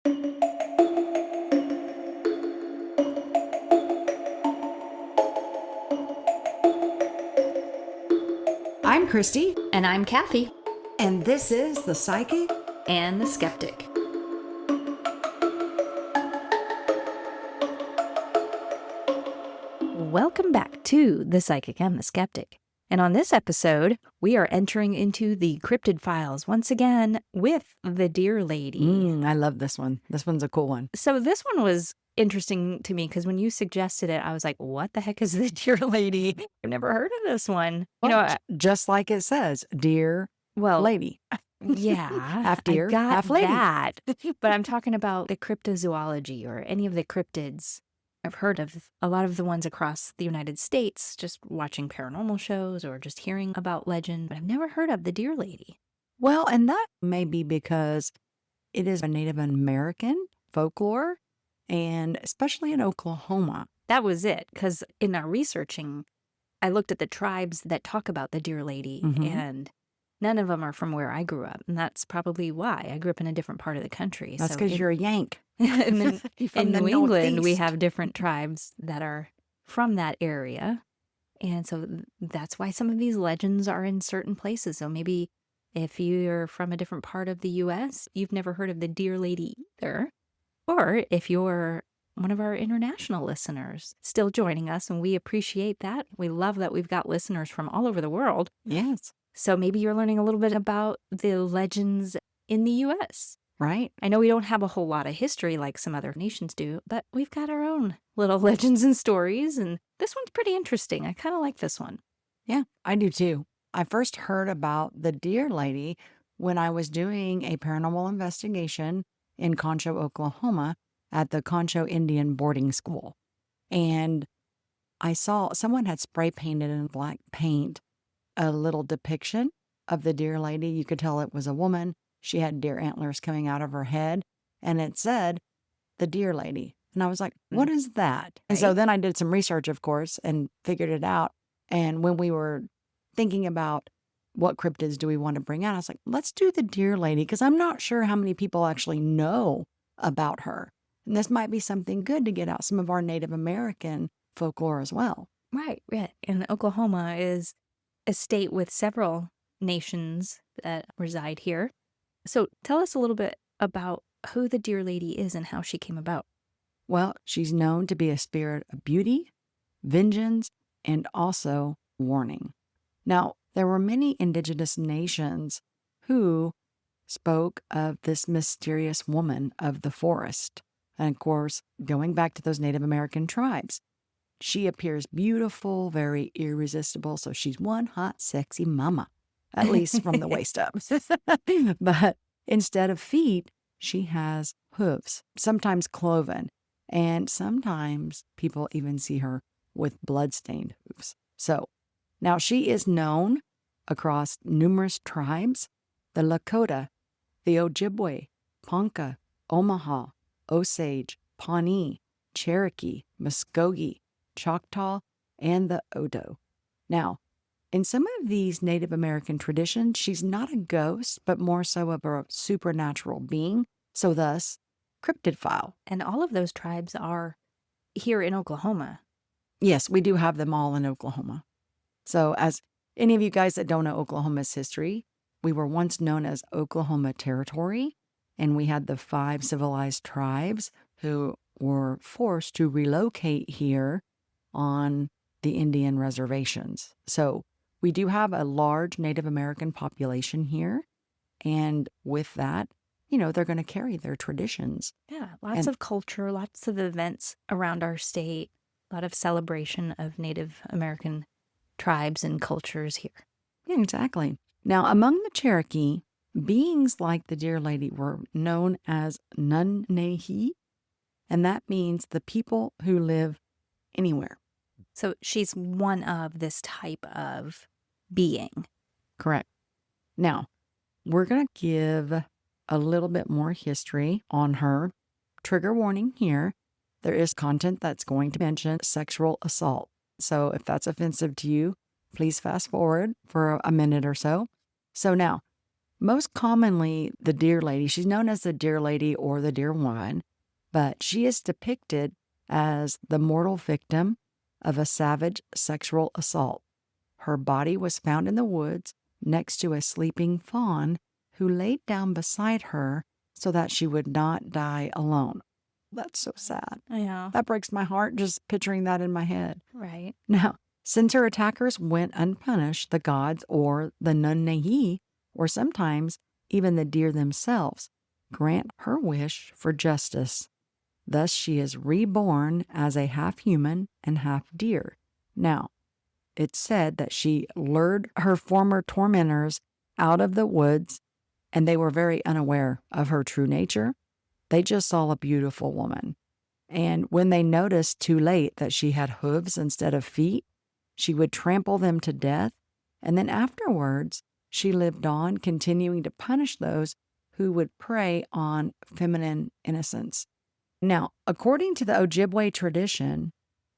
I'm Christy. And I'm Kathy. And this is The Psychic And the Skeptic. Welcome back to The Psychic and the Skeptic. And on this episode, we are entering into the Cryptid Files once again with the Dear Lady. I love this one. This one's a cool one. So this one was interesting to me because when you suggested it, I was like, what the heck is the Dear Lady? I've never heard of this one. Well, just like it says, Dear Lady. Yeah. Half deer, half lady. That. But I'm talking about the cryptozoology or any of the cryptids. I've heard of a lot of the ones across the United States, just watching paranormal shows or just hearing about legend, but I've never heard of the Dear Lady. Well, and that may be because it is a Native American folklore, and especially in Oklahoma. That was it, because in our researching, I looked at the tribes that talk about the Dear Lady, and none of them are from where I grew up, and that's probably why. I grew up in a different part of the country. That's because you're a Yank. And then in New England, we Northeast. have different tribes that are from that area. And so that's why some of these legends are in certain places. So maybe if you're from a different part of the U.S., you've never heard of the Dear Lady either. Or if you're one of our international listeners still joining us, and we appreciate that. We love that we've got listeners from all over the world. Yes. So maybe you're learning a little bit about the legends in the U.S., right? I know we don't have a whole lot of history like some other nations do, but we've got our own little legends and stories, and this one's pretty interesting. I kind of like this one. Yeah, I do too. I first heard about the Dear Lady when I was doing a paranormal investigation in Concho, Oklahoma at the Concho Indian boarding school. And I saw someone had spray painted in black paint a little depiction of the Dear Lady. You could tell it was a woman. She had deer antlers coming out of her head, and it said, the Dear Lady. And I was like, what is that? And so then I did some research, of course, and figured it out. And when we were thinking about what cryptids do we want to bring out, I was like, let's do the Dear Lady, because I'm not sure how many people actually know about her. And this might be something good to get out some of our Native American folklore as well. Right. And Oklahoma is a state with several nations that reside here. So tell us a little bit about who the Dear Lady is and how she came about. Well, she's known to be a spirit of beauty, vengeance, and also warning. Now, there were many indigenous nations who spoke of this mysterious woman of the forest. And of course, going back to those Native American tribes, she appears beautiful, very irresistible. So she's one hot, sexy mama. At least from the waist up. But instead of feet, she has hooves, sometimes cloven. And sometimes people even see her with blood-stained hooves. So now she is known across numerous tribes: the Lakota, the Ojibwe, Ponca, Omaha, Osage, Pawnee, Cherokee, Muskogee, Choctaw, and the Odo. Now, in some of these Native American traditions, she's not a ghost, but more so of a supernatural being, so thus, cryptid file. And all of those tribes are here in Oklahoma. Yes, we do have them all in Oklahoma. So as any of you guys that don't know Oklahoma's history, we were once known as Oklahoma Territory, and we had the 5 civilized tribes who were forced to relocate here on the Indian reservations. So we do have a large Native American population here. And with that, they're going to carry their traditions. Yeah, lots of culture, lots of events around our state, a lot of celebration of Native American tribes and cultures here. Yeah, exactly. Now, among the Cherokee, beings like the Dear Lady were known as Nunnehi, and that means the people who live anywhere. So she's one of this type of being. Correct. Now, we're going to give a little bit more history on her. Trigger warning here. There is content that's going to mention sexual assault. So if that's offensive to you, please fast forward for a minute or so. So now, most commonly the deer lady. She's known as the deer lady or the deer woman, but she is depicted as the mortal victim of a savage sexual assault. Her body was found in the woods next to a sleeping fawn who laid down beside her so that she would not die alone. That's so sad. Yeah. That breaks my heart just picturing that in my head. Right. Now, since her attackers went unpunished, the gods or the Nunnehi, or sometimes even the deer themselves, grant her wish for justice. Thus, she is reborn as a half human and half deer. Now, it's said that she lured her former tormentors out of the woods, and they were very unaware of her true nature. They just saw a beautiful woman. And when they noticed too late that she had hooves instead of feet, she would trample them to death. And then afterwards, she lived on, continuing to punish those who would prey on feminine innocence. Now, according to the Ojibwe tradition,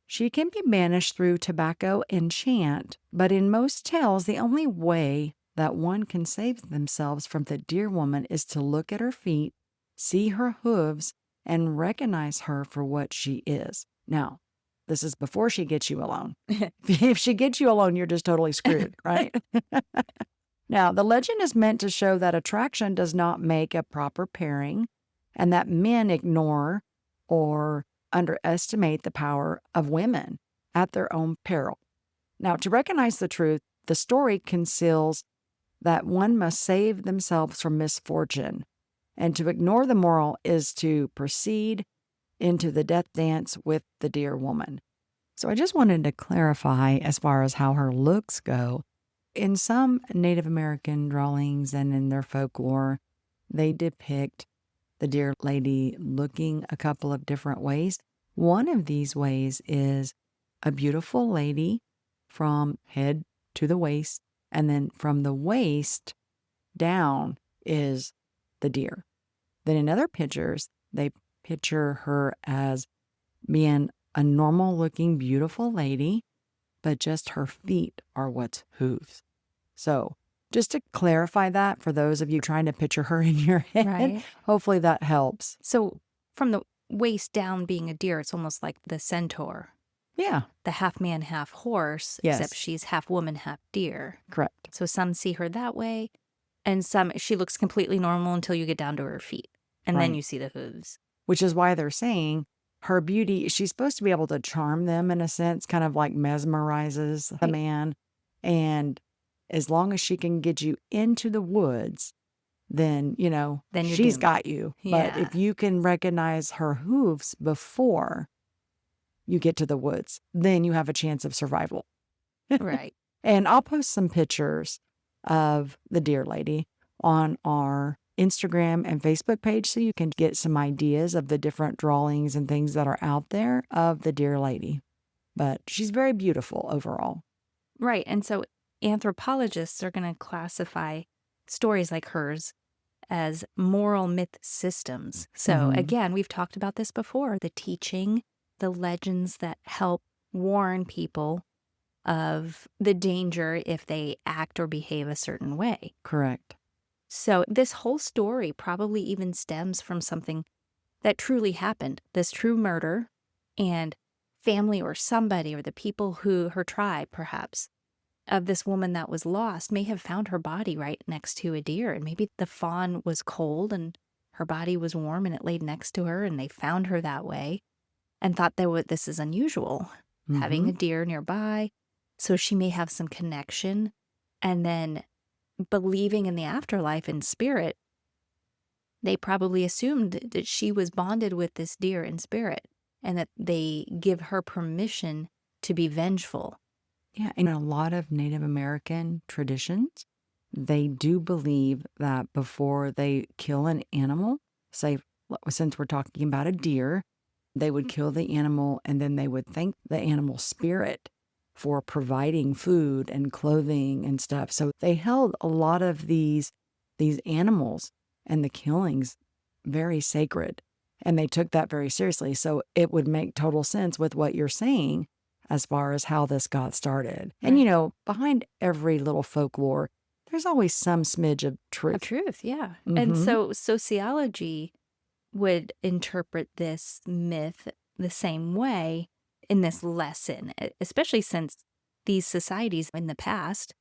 she can be banished through tobacco and chant, but in most tales, the only way that one can save themselves from the deer woman is to look at her feet, see her hooves, and recognize her for what she is. Now, this is before she gets you alone. If she gets you alone, you're just totally screwed, right? Now, the legend is meant to show that attraction does not make a proper pairing and that men ignore or underestimate the power of women at their own peril. Now, to recognize the truth, the story conceals that one must save themselves from misfortune, and to ignore the moral is to proceed into the death dance with the deer woman. So I just wanted to clarify as far as how her looks go. In some Native American drawings and in their folklore, they depict the deer lady looking a couple of different ways. One of these ways is a beautiful lady from head to the waist, and then from the waist down is the deer. Then in other pictures, they picture her as being a normal-looking, beautiful lady, but just her feet are what's hooves. So just to clarify that for those of you trying to picture her in your head, Right. hopefully that helps. So from the waist down being a deer, it's almost like the centaur, Yeah, the half man, half horse, Yes. except she's half woman, half deer. correct. So some see her that way, and some, she looks completely normal until you get down to her feet. And then Right. you see the hooves. Which is why they're saying her beauty, she's supposed to be able to charm them in a sense, kind of like mesmerizes the Right. man. And as long as she can get you into the woods, then, Then you're she's doomed. got you. But Yeah. if you can recognize her hooves before you get to the woods, then you have a chance of survival. Right. And I'll post some pictures of the deer lady on our Instagram and Facebook page so you can get some ideas of the different drawings and things that are out there of the deer lady. But she's very beautiful overall. Right. And so anthropologists are going to classify stories like hers as moral myth systems. So Mhm. again, we've talked about this before, the teaching, the legends that help warn people of the danger if they act or behave a certain way. Correct. So this whole story probably even stems from something that truly happened, this true murder, and family or somebody or the people who, her tribe perhaps, of this woman that was lost may have found her body right next to a deer. And maybe the fawn was cold and her body was warm and it laid next to her and they found her that way and thought that this is unusual, having a deer nearby. So she may have some connection, and then believing in the afterlife in spirit, they probably assumed that she was bonded with this deer in spirit and that they give her permission to be vengeful. Yeah, in a lot of Native American traditions, they do believe that before they kill an animal, say, since we're talking about a deer, they would kill the animal and then they would thank the animal spirit for providing food and clothing and stuff. So they held a lot of these animals and the killings very sacred, and they took that very seriously. So it would make total sense with what you're saying as far as how this got started. And, Right. behind every little folklore, there's always some smidge of Of truth. truth, yeah. And Mhm. so sociology would interpret this myth the same way in this lesson, especially since these societies in the past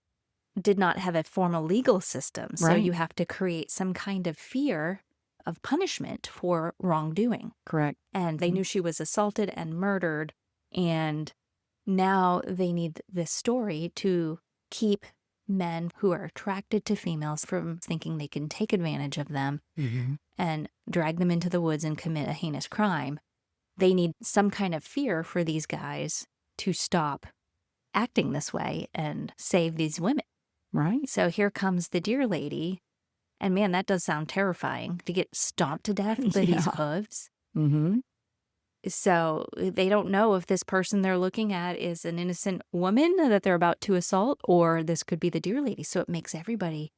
did not have a formal legal system. So Right. you have to create some kind of fear of punishment for wrongdoing. Correct. And they knew she was assaulted and murdered. And now they need this story to keep men who are attracted to females from thinking they can take advantage of them and drag them into the woods and commit a heinous crime. They need some kind of fear for these guys to stop acting this way and save these women. Right. So here comes the deer lady. And man, that does sound terrifying to get stomped to death by these Yeah. hooves. Mm-hmm. So they don't know if this person they're looking at is an innocent woman that they're about to assault, or this could be the deer lady. So it makes everybody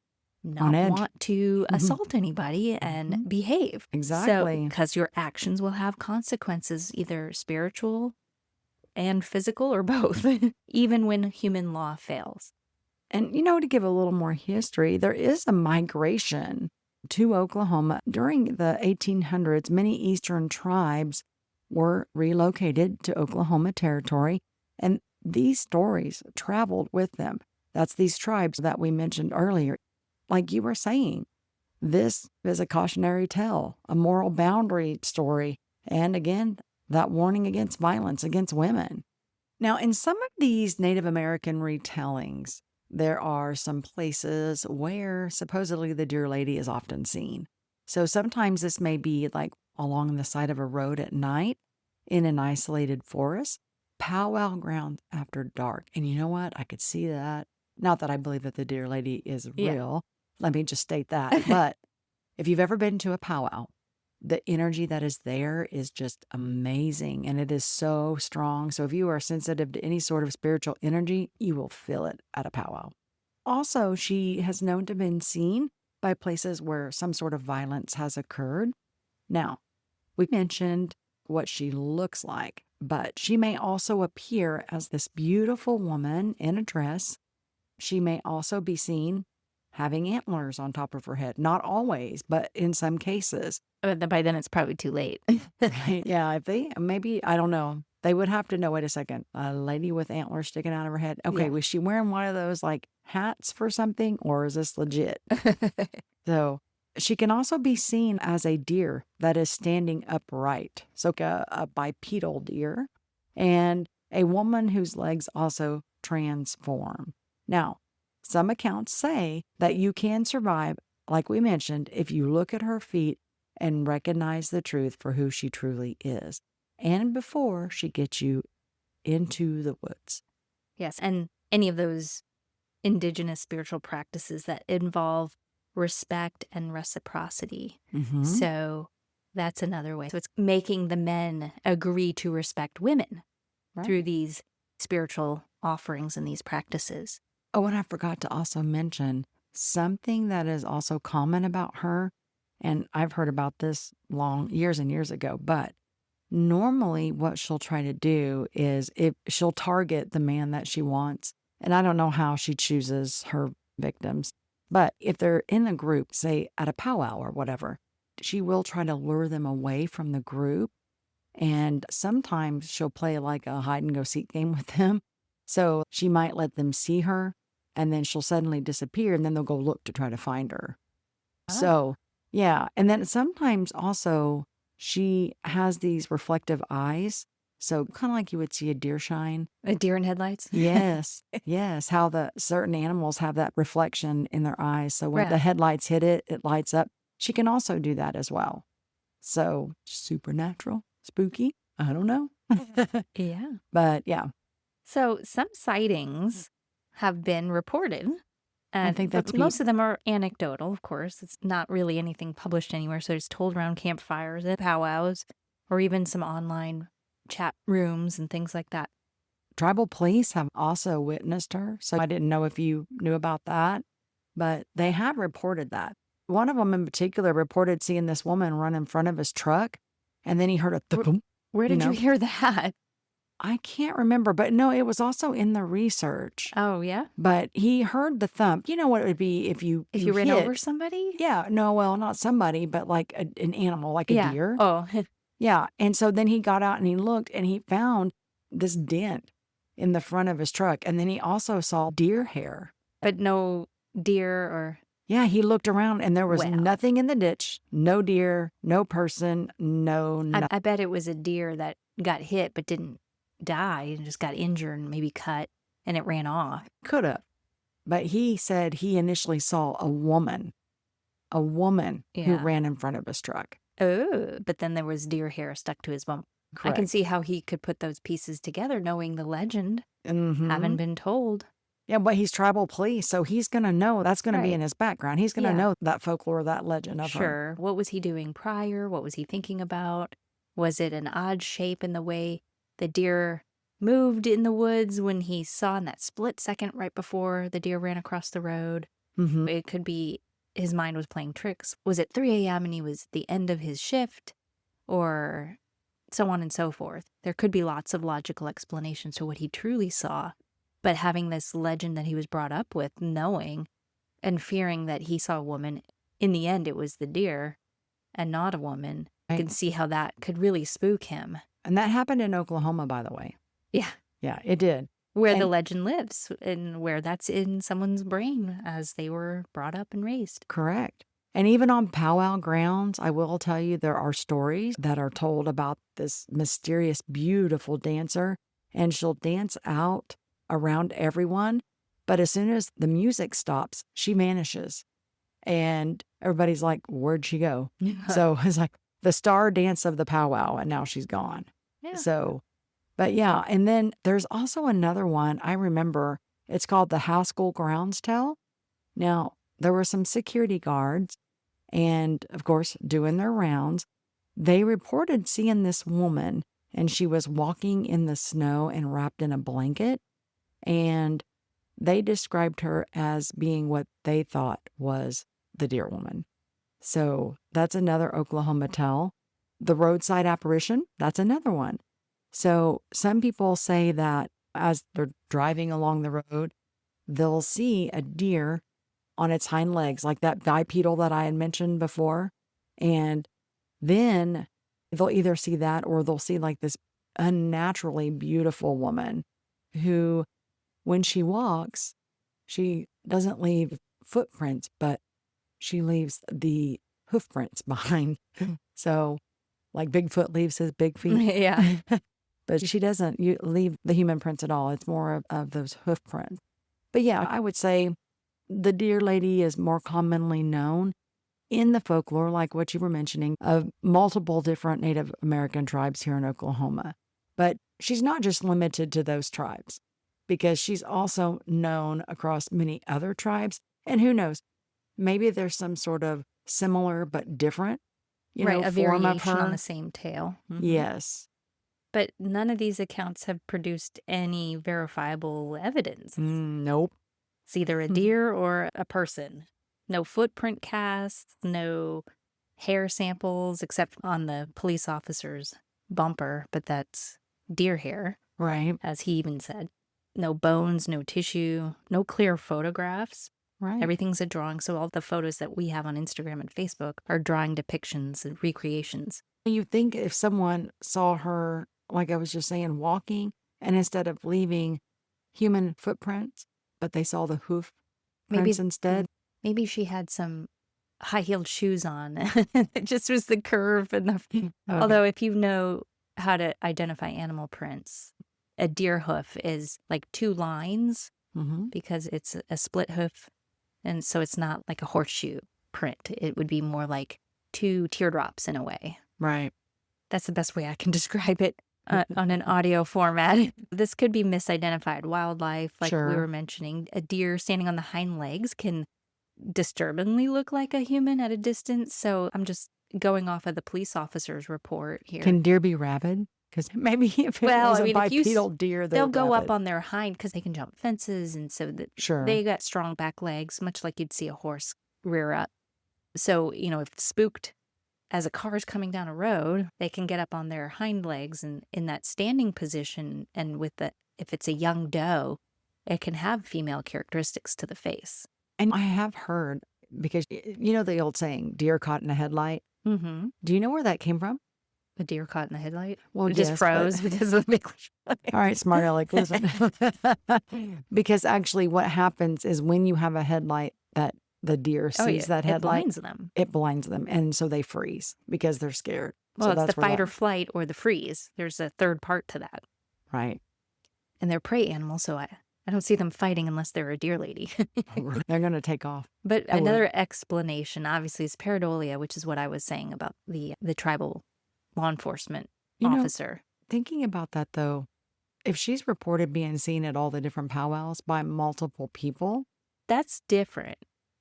On not edge. want to Mhm. assault anybody and Mhm. behave. Exactly. So, because your actions will have consequences, either spiritual and physical or both, even when human law fails. And, to give a little more history, there is a migration to Oklahoma. During the 1800s, many Eastern tribes were relocated to Oklahoma Territory, and these stories traveled with them. That's these tribes that we mentioned earlier. Like you were saying, this is a cautionary tale, a moral boundary story, and again, that warning against violence against women. Now, in some of these Native American retellings, there are some places where supposedly the deer lady is often seen. So sometimes this may be like along the side of a road at night in an isolated forest, powwow grounds after dark. And you know what? I could see that. Not that I believe that the deer lady is Yeah. real. Let me just state that. But if you've ever been to a powwow, the energy that is there is just amazing, and it is so strong. So if you are sensitive to any sort of spiritual energy, you will feel it at a powwow. Also, she has known to have been seen by places where some sort of violence has occurred. Now, we mentioned what she looks like, but she may also appear as this beautiful woman in a dress. She may also be seen having antlers on top of her head. Not always, but in some cases. But by then it's probably too late. Yeah, if they, maybe, I don't know. They would have to know, wait a second, a lady with antlers sticking out of her head. Okay, Yeah. was she wearing one of those like hats for something, or is this legit? So she can also be seen as a deer that is standing upright. So a bipedal deer, and a woman whose legs also transform. Now, some accounts say that you can survive, like we mentioned, if you look at her feet and recognize the truth for who she truly is, and before she gets you into the woods. Yes, and any of those indigenous spiritual practices that involve respect and reciprocity. Mhm. So that's another way. So it's making the men agree to respect women through Right. these spiritual offerings and these practices. Oh, and I forgot to also mention something that is also common about her, and I've heard about this years and years ago, but normally what she'll try to do is if she'll target the man that she wants, and I don't know how she chooses her victims, but if they're in a group, say at a powwow or whatever, she will try to lure them away from the group. And sometimes she'll play like a hide and go seek game with them. So she might let them see her, and then she'll suddenly disappear, and then they'll go look to try to find her. So, yeah. And then sometimes also she has these reflective eyes. So kind of like you would see a deer shine. A deer in headlights? Yes. Yes. How the certain animals have that reflection in their eyes. So when Right. the headlights hit it, it lights up. She can also do that as well. So supernatural, spooky. I don't know. Yeah. But yeah, So some sightings have been reported. I think But that's most of them are anecdotal, of course. It's not really anything published anywhere. So it's told around campfires and powwows, or even some online chat rooms and things like that. tribal police have also witnessed her. So I didn't know if you knew about that, but they have reported that. One of them in particular reported seeing this woman run in front of his truck, and then he heard a thump. Where did you know? hear that? I can't remember, but no, it was also in the research. Oh, yeah? But he heard the thump. You know what it would be if you If you ran over hit. somebody? Yeah, no, well, not somebody, but like an animal, like a Yeah. deer. Oh, Yeah, and so then he got out and he looked and he found this dent in the front of his truck, and then he also saw deer hair. but no deer or... Yeah, he looked around and there was Wow. nothing in the ditch, no deer, no person, no nothing. I bet it was a deer that got hit but didn't die and just got injured and maybe cut, and it ran off. Could have. But he said he initially saw a woman who Yeah. ran in front of his truck. Oh, but then there was deer hair stuck to his bumper. I can Correct. see how he could put those pieces together, knowing the legend, Mhm. having been told. Yeah, but he's tribal police, so he's going to know that's going to be Right. in his background. He's going to Yeah. know that folklore, that legend of her. Sure. What was he doing prior? What was he thinking about? Was it an odd shape in the way the deer moved in the woods when he saw in that split second right before the deer ran across the road? Mm-hmm. It could be his mind was playing tricks. Was it 3 a.m. and he was at the end of his shift? Or so on and so forth. There could be lots of logical explanations to what he truly saw. But having this legend that he was brought up with, knowing and fearing that he saw a woman, in the end it was the deer and not a woman, I can see how that could really spook him. And that happened in Oklahoma, by the way. Yeah. Yeah, it did. Where the legend lives and where that's in someone's brain as they were brought up and raised. Correct. And even on powwow grounds, I will tell you there are stories that are told about this mysterious, beautiful dancer, and she'll dance out around everyone. But as soon as the music stops, she vanishes. And everybody's like, where'd she go? So it's like the star dance of the powwow, and now she's gone. Yeah. So, but yeah. And then there's also another one I remember. It's called the Haskell Grounds Tell. Now, there were some security guards and, of course, doing their rounds. They reported seeing this woman, and she was walking in the snow and wrapped in a blanket. And they described her as being what they thought was the deer woman. So that's another Oklahoma tell. The roadside apparition, that's another one. So some people say that as they're driving along the road, they'll see a deer on its hind legs, like that bipedal that I had mentioned before. And then they'll either see that or they'll see like this unnaturally beautiful woman who, when she walks, she doesn't leave footprints, but she leaves the hoofprints behind. So, like Bigfoot leaves his big feet. Yeah. But she doesn't leave the human prints at all. It's more of those hoof prints. But yeah, I would say the deer lady is more commonly known in the folklore, like what you were mentioning, of multiple different Native American tribes here in Oklahoma. But she's not just limited to those tribes, because she's also known across many other tribes. And who knows, maybe there's some sort of similar but different, A form of variation her. on the same tale. Mhm. Yes. But none of these accounts have produced any verifiable evidence. Nope. It's either a deer or a person. No footprint casts, no hair samples, except on the police officer's bumper, but that's deer hair, Right. as he even said. No bones, no tissue, no clear photographs. Right. Everything's a drawing, so all the photos that we have on Instagram and Facebook are drawing depictions and recreations. You think if someone saw her, like I was just saying, walking, and instead of leaving human footprints, but they saw the hoof prints instead. Maybe she had some high-heeled shoes on. It just was the curve and the... Okay. Although if you know how to identify animal prints, a deer hoof is like 2 lines because it's a split hoof. And so it's not like a horseshoe print. It would be more like 2 teardrops in a way. Right. That's the best way I can describe it on an audio format. This could be misidentified wildlife, like we were mentioning. A deer standing on the hind legs can disturbingly look like a human at a distance. So I'm just going off of the police officer's report here. Can deer be rabid? Because maybe if it was a bipedal deer, they'll go up on their hind because they can jump fences. And so that they got strong back legs, much like you'd see a horse rear up. So, if spooked as a car is coming down a road, they can get up on their hind legs and in that standing position. And if it's a young doe, it can have female characteristics to the face. And I have heard, because you know the old saying, deer caught in a headlight? Mm-hmm. Do you know where that came from? A deer caught in the headlight? Well, It just yes, froze because of the big. All right, smart aleck, listen. Because actually what happens is when you have a headlight that the deer sees that It headlight, blinds them. it blinds them. And so they freeze because they're scared. Well, so it's the where fight or flight or the freeze. There's a third part to that. Right. And they're prey animals, so I don't see them fighting unless they're a deer lady. They're going to take off. But another explanation, obviously, is pareidolia, which is what I was saying about the tribal law enforcement officer. Thinking about that, though, if she's reported being seen at all the different powwows by multiple people, that's different.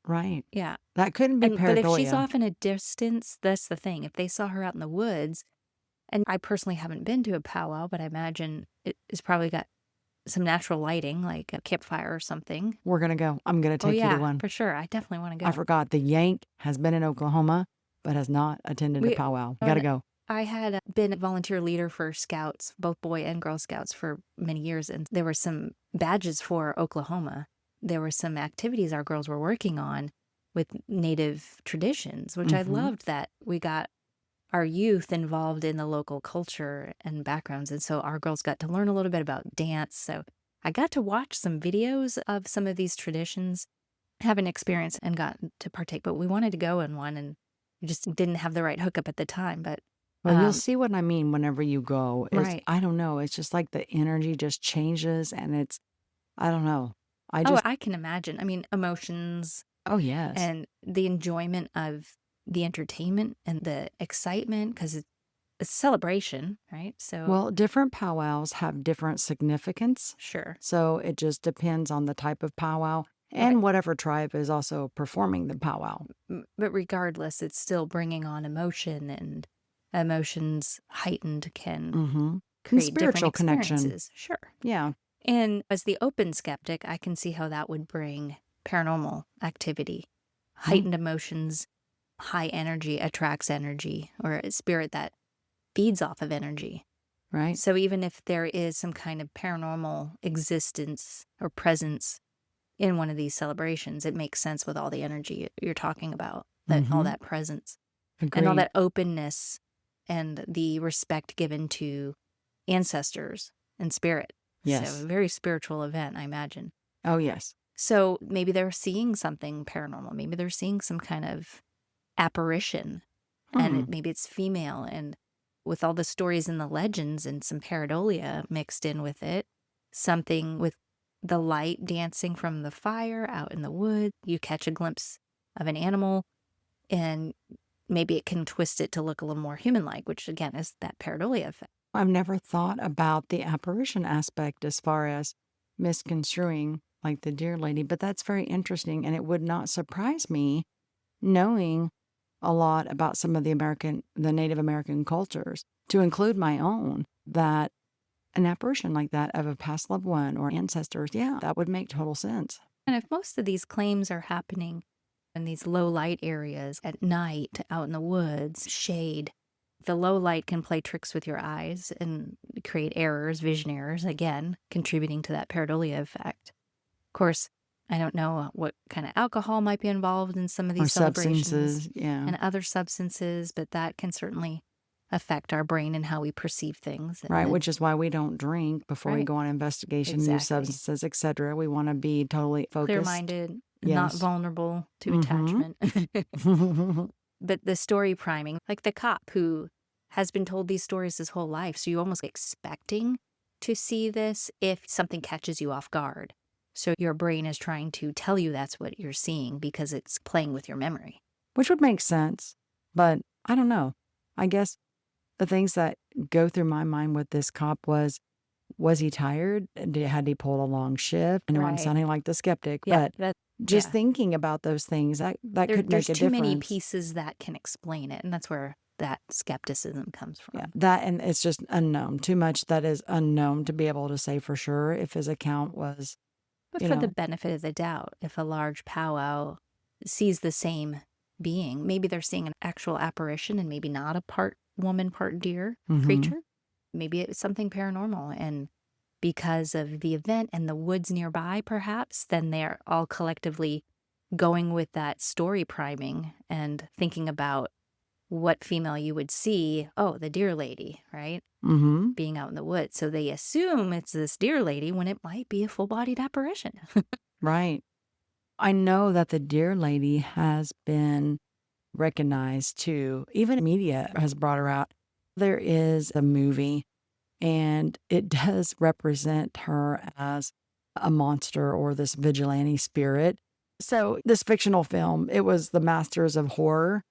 Right. Yeah. That couldn't be pareidolia. But if she's off in a distance, that's the thing. If they saw her out in the woods, and I personally haven't been to a powwow, but I imagine it's probably got some natural lighting, like a campfire or something. We're going to go. I'm going to take you to one. For sure. I definitely want to go. I forgot. The Yank has been in Oklahoma, but has not attended a powwow. Got to go. I had been a volunteer leader for scouts, both Boy and Girl Scouts, for many years. And there were some badges for Oklahoma. There were some activities our girls were working on with Native traditions, which I loved that we got our youth involved in the local culture and backgrounds. And so our girls got to learn a little bit about dance. So I got to watch some videos of some of these traditions, have an experience, and got to partake. But we wanted to go in one, and we just didn't have the right hookup at the time. But well, you'll see what I mean whenever you go. Right. I don't know. It's just like the energy just changes, and I don't know. I can imagine. I mean, emotions. Oh, yes. And the enjoyment of the entertainment and the excitement, because it's a celebration, right? So, well, different powwows have different significance. Sure. So it just depends on the type of powwow and whatever tribe is also performing the powwow. But regardless, it's still bringing on emotion, and emotions heightened can create spiritual different connection. Experiences. Sure. Yeah. And as the open skeptic, I can see how that would bring paranormal activity, heightened emotions. High energy attracts energy, or a spirit that feeds off of energy. Right. So even if there is some kind of paranormal existence or presence in one of these celebrations, it makes sense with all the energy you're talking about, that all that presence. Agreed. And all that openness and the respect given to ancestors and spirit. Yes. So a very spiritual event, I imagine. Oh, yes. So maybe they're seeing something paranormal. Maybe they're seeing some kind of apparition, and maybe it's female, and with all the stories and the legends and some pareidolia mixed in with it, something with the light dancing from the fire out in the wood, you catch a glimpse of an animal, and maybe it can twist it to look a little more human-like, which again is that pareidolia effect. I've never thought about the apparition aspect as far as misconstruing like the deer lady, but that's very interesting, and it would not surprise me knowing a lot about some of the Native American cultures, to include my own, that an apparition like that of a past loved one or ancestors, that would make total sense. And if most of these claims are happening in these low light areas at night, out in the woods, shade, the low light can play tricks with your eyes and create errors, vision errors, again, contributing to that pareidolia effect. Of course, I don't know what kind of alcohol might be involved in some of these celebrations. Substances, and other substances, but that can certainly affect our brain and how we perceive things. Right, which is why we don't drink before we go on investigation, use substances, etc. We want to be totally focused. Clear-minded, not vulnerable to attachment. But the story priming, like the cop who has been told these stories his whole life, so you're almost expecting to see this if something catches you off guard. So your brain is trying to tell you that's what you're seeing because it's playing with your memory. Which would make sense, but I don't know. I guess the things that go through my mind with this cop was he tired? Had he pulled a long shift? I know I'm sounding like the skeptic, but just thinking about those things, that could make a difference. There's too many pieces that can explain it, and that's where that skepticism comes from. Yeah, that, and it's just unknown. Too much that is unknown to be able to say for sure if his account was... But for the benefit of the doubt, if a large powwow sees the same being. Maybe they're seeing an actual apparition and maybe not a part woman, part deer Mhm. creature. Maybe it's something paranormal. And because of the event and the woods nearby, perhaps, then they're all collectively going with that story priming and thinking about what female you would see. Oh, the deer lady, right? Mhm. Being out in the woods. So they assume it's this deer lady when it might be a full-bodied apparition. Right. I know that the deer lady has been recognized too. Even media has brought her out. There is a movie, and it does represent her as a monster or this vigilante spirit. So this fictional film, it was The Masters of Horror,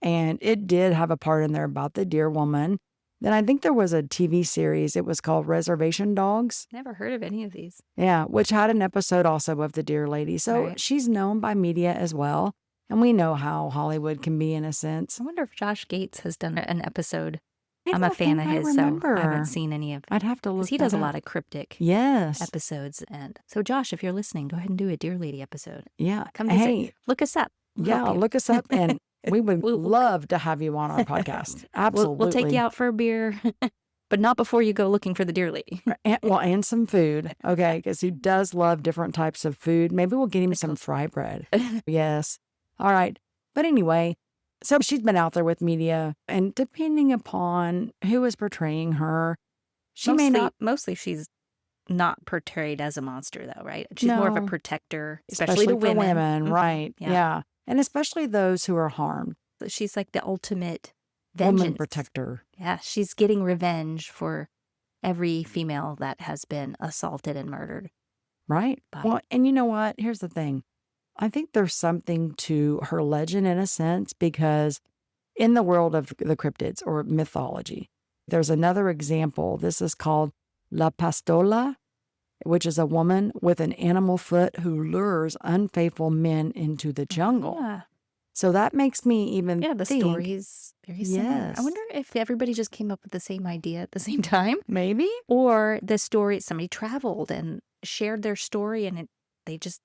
and it did have a part in there about the deer woman. Then I think there was a TV series. It was called Reservation Dogs. Never heard of any of these. Yeah, which had an episode also of the deer lady. So Right. she's known by media as well. And we know how Hollywood can be in a sense. I wonder if Josh Gates has done an episode. I I'm a don't fan think of I his, so I remember. haven't seen any of I'd have to look because he that does a up. lot of cryptic Yes. episodes. And so, Josh, if you're listening, go ahead and do a Deer Lady episode. Yeah. Come visit. Hey, Look us up. We'll yeah, help you. look us up, and we would We'll- love to have you on our podcast. Absolutely. We'll take you out for a beer, but not before you go looking for the Deer Lady. And some food, okay, because he does love different types of food. Maybe we'll get him some fry bread. Yes. All right. But anyway, so she's been out there with media, and depending upon who is portraying her, she may not. Mostly she's not portrayed as a monster, though, right? She's more of a No. protector, especially to for women, Mhm. right? Yeah. Yeah. And especially those who are harmed. She's like the ultimate Woman vengeance. protector. Yeah, she's getting revenge for every female that has been assaulted and murdered. Right. By- Well, and you know what? Here's the thing. I think there's something to her legend in a sense, because in the world of the cryptids or mythology, there's another example. This is called La Pastola, which is a woman with an animal foot who lures unfaithful men into the jungle. Yeah, So that makes me even the think, story's very similar. Yes. I wonder if everybody just came up with the same idea at the same time, maybe? or the story, somebody traveled and shared their story and they just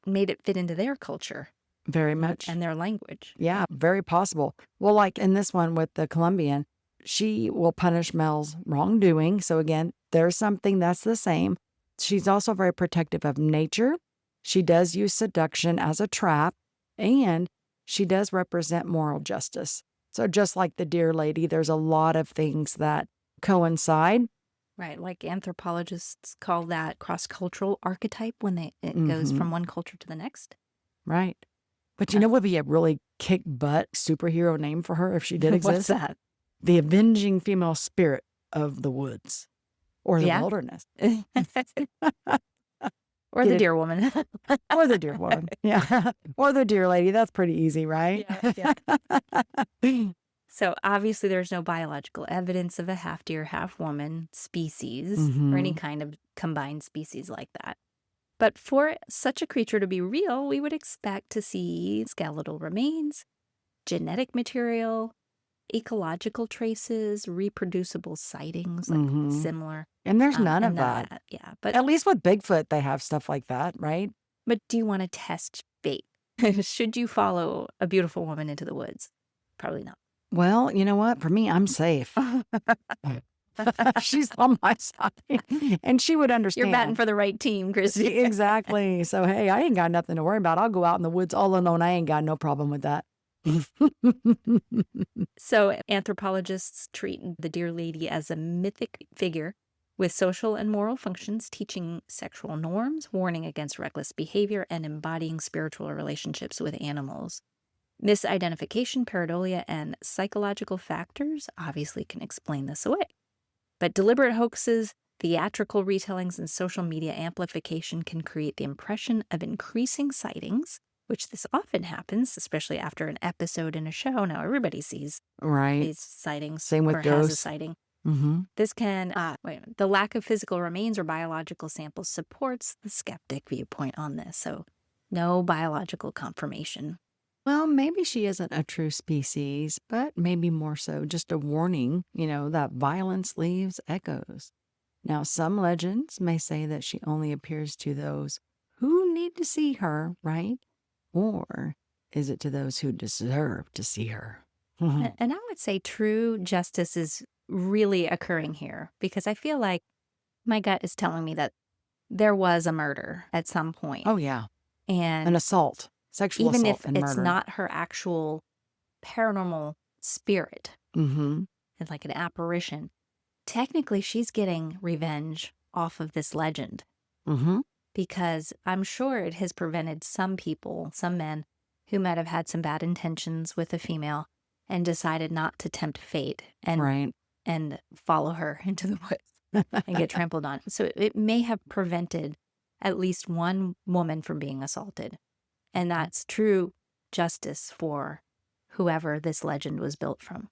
made it fit into their culture Very much. and their language. Yeah, very possible. Well, like in this one with the Colombian, she will punish Mel's wrongdoing. So again, there's something that's the same. She's also very protective of nature. She does use seduction as a trap, and she does represent moral justice. So just like the deer lady, there's a lot of things that coincide. Right, like anthropologists call that cross-cultural archetype when it goes Mhm. from one culture to the next. Right. But you know what would be a really kick butt superhero name for her if she did exist? What's that? The avenging female spirit of the woods or the Yeah. wilderness. Or Get the it? deer woman. Or the deer woman. Yeah. Or the deer lady. That's pretty easy, right? Yeah. So obviously there's no biological evidence of a half deer, half woman species or any Mhm. kind of combined species like that. But for such a creature to be real, we would expect to see skeletal remains, genetic material, ecological traces, reproducible sightings, like Mhm. similar. And there's none and of that. Yeah. But At least with Bigfoot, they have stuff like that, right? do you want to test fate? Should you follow a beautiful woman into the woods? Probably not. Well, you know what? For me, I'm safe. She's on my side. And she would understand. You're batting for the right team, Christy. Exactly. So, hey, I ain't got nothing to worry about. I'll go out in the woods all alone. I ain't got no problem with that. So anthropologists treat the deer lady as a mythic figure with social and moral functions, teaching sexual norms, warning against reckless behavior, and embodying spiritual relationships with animals. Misidentification, pareidolia, and psychological factors obviously can explain this away. But deliberate hoaxes, theatrical retellings, and social media amplification can create the impression of increasing sightings, which this often happens, especially after an episode in a show. Now everybody sees Right. these sightings Same with or has a ghosts. sighting. Mm-hmm. This can, the lack of physical remains or biological samples supports the skeptic viewpoint on this. So no biological confirmation. Well, maybe she isn't a true species, but maybe more so just a warning, that violence leaves echoes. Now, some legends may say that she only appears to those who need to see her, right? Or is it to those who deserve to see her. And I would say true justice is really occurring here, because I feel like my gut is telling me that there was a murder at some point. Oh, yeah. An And assault, sexual even assault if and it's murder. not her actual paranormal spirit, Mm-hmm. it's like an apparition, technically she's getting revenge off of this legend, Mm-hmm. because I'm sure it has prevented some people, some men, who might have had some bad intentions with a female and decided not to tempt fate and Right. follow her into the woods and get trampled on. So it may have prevented at least one woman from being assaulted. And that's true justice for whoever this legend was built from.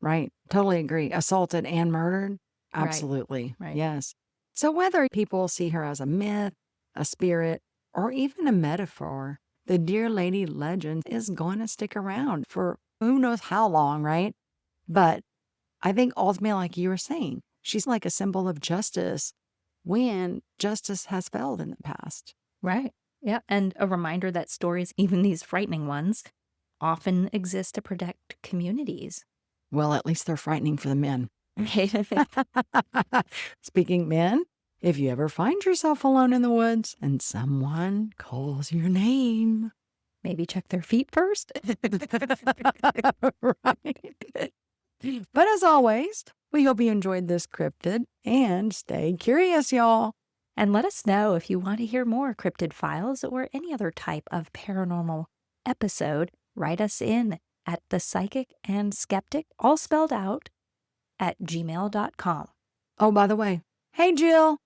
Right. Totally agree. Assaulted and murdered? Absolutely. Right. Yes. So whether people see her as a myth, a spirit, or even a metaphor, the Dear Lady legend is going to stick around for who knows how long, right? But I think ultimately, like you were saying, she's like a symbol of justice when justice has failed in the past. Right. Yeah. And a reminder that stories, even these frightening ones, often exist to protect communities. Well, at least they're frightening for the men. Speaking men, if you ever find yourself alone in the woods and someone calls your name, Maybe check their feet first. right? But as always, we hope you enjoyed this cryptid and stay curious, y'all. And let us know if you want to hear more Cryptid Files or any other type of paranormal episode. Write us in at The Psychic and Skeptic, all spelled out, at gmail.com. Oh, by the way, hey, Jill.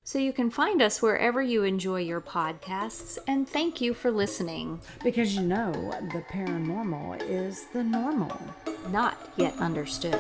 So you can find us wherever you enjoy your podcasts, and thank you for listening. Because you know, the paranormal is the normal. Not yet understood.